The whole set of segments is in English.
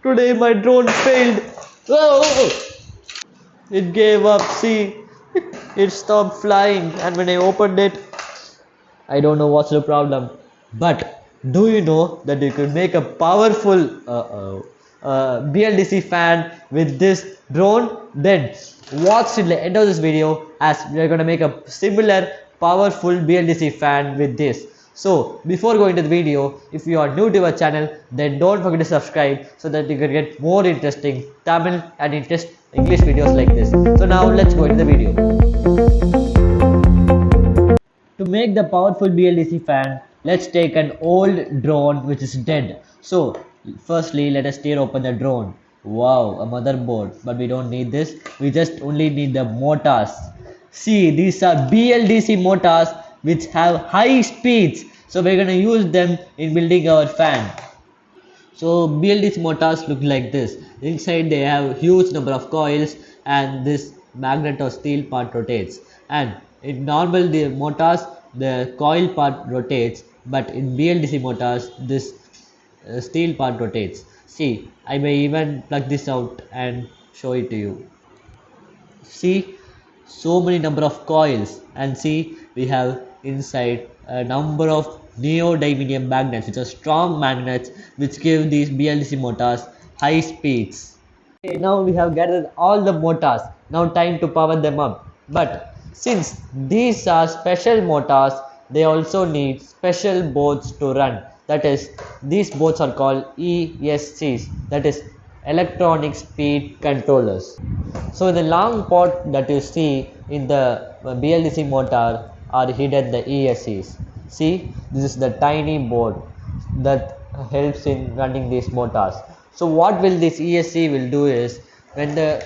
Today my drone failed. Oh, it gave up. See, it stopped flying, and when I opened it, I don't know what's the problem. But do you know that you could make a powerful BLDC fan with this drone? Then watch till the end of this video as we are going to make a similar powerful BLDC fan with this. So before going to the video, if you are new to our channel, then don't forget to subscribe so that you can get more interesting Tamil and English videos like this. So now let's go into the video. To make the powerful BLDC fan, let's take an old drone which is dead. So firstly, let us tear open the drone. Wow, a motherboard, but we don't need this. We just only need the motors. See, these are BLDC motors which have high speeds. So we're going to use them in building our fan. So BLDC motors look like this. Inside they have huge number of coils and this magnet or steel part rotates. And in normal the motors the coil part rotates, but in BLDC motors this steel part rotates. See, I may even plug this out and show it to you. See, so many number of coils, and see we have inside a number of neodymium magnets, which are strong magnets which give these BLDC motors high speeds. Okay, now we have gathered all the motors. Now time to power them up. But since these are special motors, they also need special boards to run. That is, these boards are called ESCs, that is electronic speed controllers. So in the long port that you see in the BLDC motor are hidden the ESCs. See, this is the tiny board that helps in running these motors. So what will this ESC will do is, when the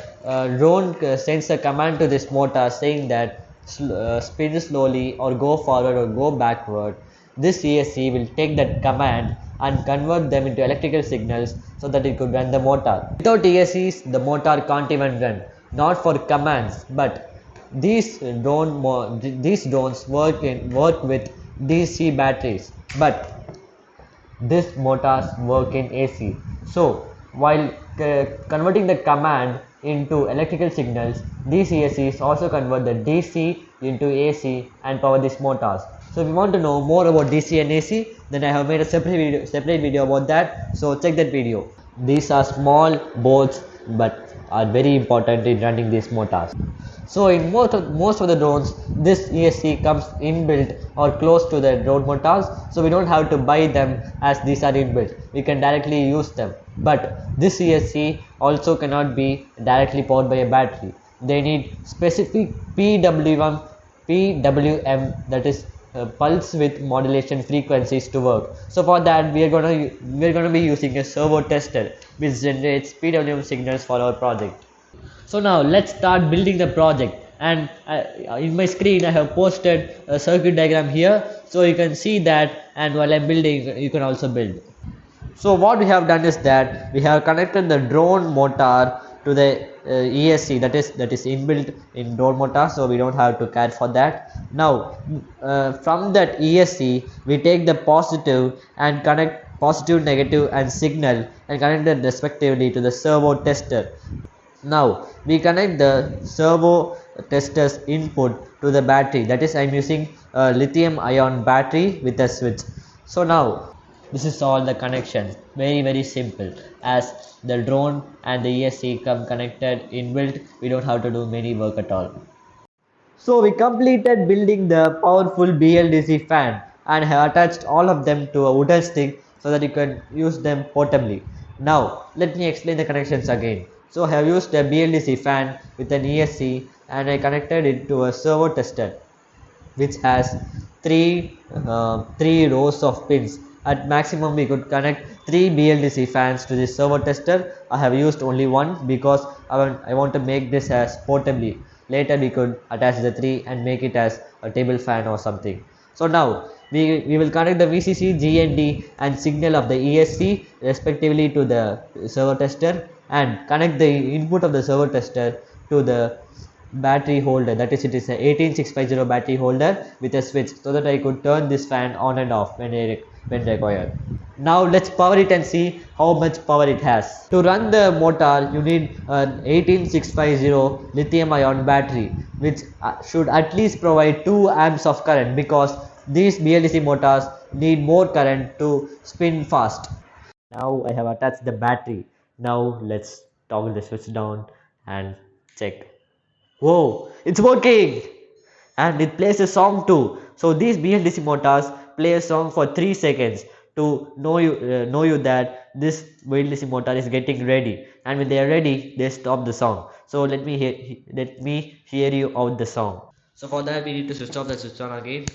drone sends a command to this motor saying that spin slowly or go forward or go backward, this ESC will take that command and convert them into electrical signals so that it could run the motor. Without ESCs, the motor can't even run. Not for commands, but these drones work with DC batteries, but these motors work in AC. So while converting the command into electrical signals, these ESCs also convert the DC into AC and power these motors. So if you want to know more about DC and AC, then I have made a separate video about that, so check that video. These are small boards but are very important in running these motors. So in most of the drones, this ESC comes inbuilt or close to the drone motors, so we don't have to buy them as these are inbuilt. We can directly use them. But this ESC also cannot be directly powered by a battery. They need specific PWM, that is pulse width modulation frequencies to work. So for that we are going to be using a servo tester which generates PWM signals for our project. So now let's start building the project, and in my screen I have posted a circuit diagram here, so you can see that, and while I'm building you can also build. So what we have done is that we have connected the drone motor to the ESC that is inbuilt in drone motor, so we don't have to care for that. Now from that ESC we take the positive and connect positive, negative and signal and connect them respectively to the servo tester. Now we connect the servo tester's input to the battery, that is I'm using a lithium ion battery with a switch. So now this is all the connections, very simple, as the drone and the ESC come connected inbuilt. We don't have to do many work at all. So we completed building the powerful BLDC fan and have attached all of them to a wooden stick so that you can use them portably. Now let me explain the connections again. So I have used a BLDC fan with an ESC and I connected it to a servo tester which has three rows of pins. At maximum we could connect 3 BLDC fans to this servo tester. I have used only one because I want to make this as portably. Later we could attach the 3 and make it as a table fan or something. So now we will connect the VCC, GND and signal of the ESC respectively to the servo tester and connect the input of the servo tester to the battery holder, that is it is a 18650 battery holder with a switch, so that I could turn this fan on and off when I when required. Now let's power it and see how much power it has. To run the motor, you need an 18650 lithium ion battery, which should at least provide 2 amps of current, because these BLDC motors need more current to spin fast. Now I have attached the battery. Now let's toggle the switch down and check. Whoa, it's working! And it plays a song too. So these BLDC motors play a song for 3 seconds to know you that this BLDC motor is getting ready. And when they are ready, they stop the song. So let me hear you out the song. So for that we need to switch off the switch on again.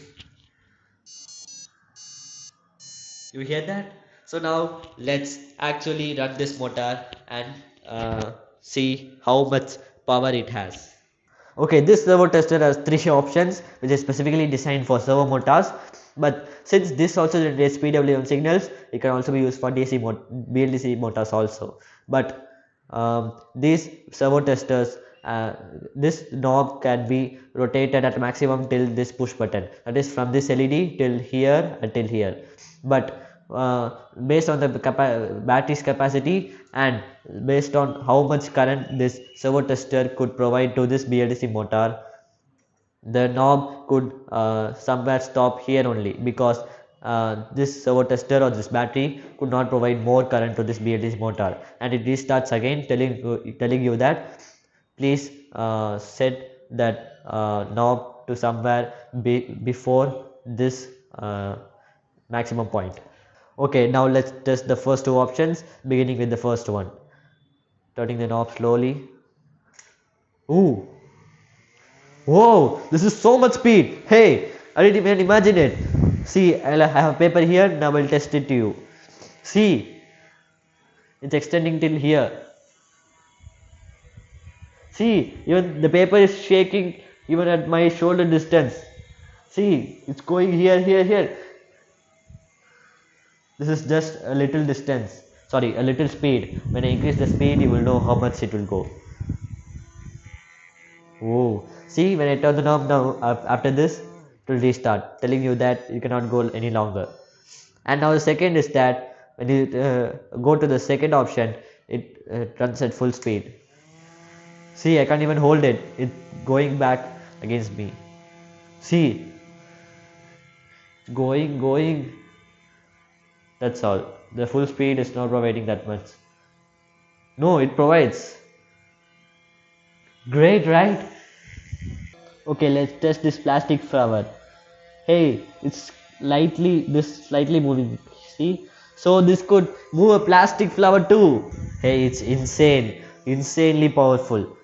You hear that? So now let's actually run this motor and see how much power it has. Okay, this servo tester has 3 options, which is specifically designed for servo motors. But since this also generates PWM signals, it can also be used for BLDC motors also. But these servo testers, this knob can be rotated at maximum till this push button. That is from this LED till here until here. But based on the battery's capacity and based on how much current this servo tester could provide to this BLDC motor, the knob could somewhere stop here only, because this servo tester or this battery could not provide more current to this BLDC motor, and it restarts again telling you that please set that knob to somewhere before this maximum point. Okay, now let's test the first 2 options, beginning with the first one. Turning the knob slowly. Ooh. Whoa, this is so much speed. Hey, I didn't even imagine it. See, I have a paper here, now I'll test it to you. See, it's extending till here. See, even the paper is shaking even at my shoulder distance. See, it's going here, here, here. This is just a little distance, sorry, a little speed. When I increase the speed, you will know how much it will go. Whoa, see, when I turn the knob now, after this, it will restart, telling you that you cannot go any longer. And now the second is that when you go to the second option, it runs at full speed. See, I can't even hold it, it's going back against me. See, going. That's all. The full speed is not providing that much. No, it provides. Great, right? Okay, let's test this plastic flower. Hey, it's slightly moving. See? So this could move a plastic flower too. Hey, it's insanely powerful.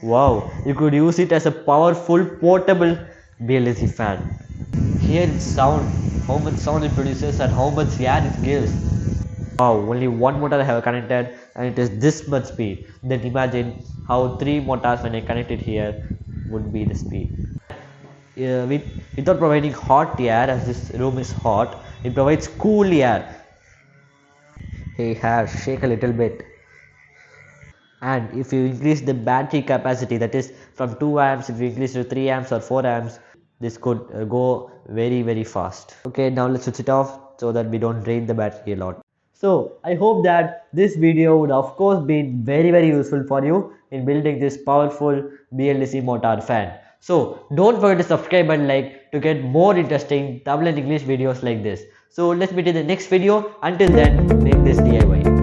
Wow, you could use it as a powerful portable BLDC fan. Hear its sound, how much sound it produces and how much air it gives. Wow, only one motor I have connected and it is this much speed. Then imagine how 3 motors when I connect it here would be the speed. Without providing hot air, as this room is hot, it provides cool air. Hey, hair, shake a little bit. And if you increase the battery capacity, that is from 2 amps, if you increase to 3 amps or 4 amps, this could go very fast. Okay, now let's switch it off so that we don't drain the battery a lot. So I hope that this video would of course be very useful for you in building this powerful BLDC motor fan. So don't forget to subscribe and like to get more interesting Tamil and English videos like this. So let's meet in the next video. Until then, make this DIY.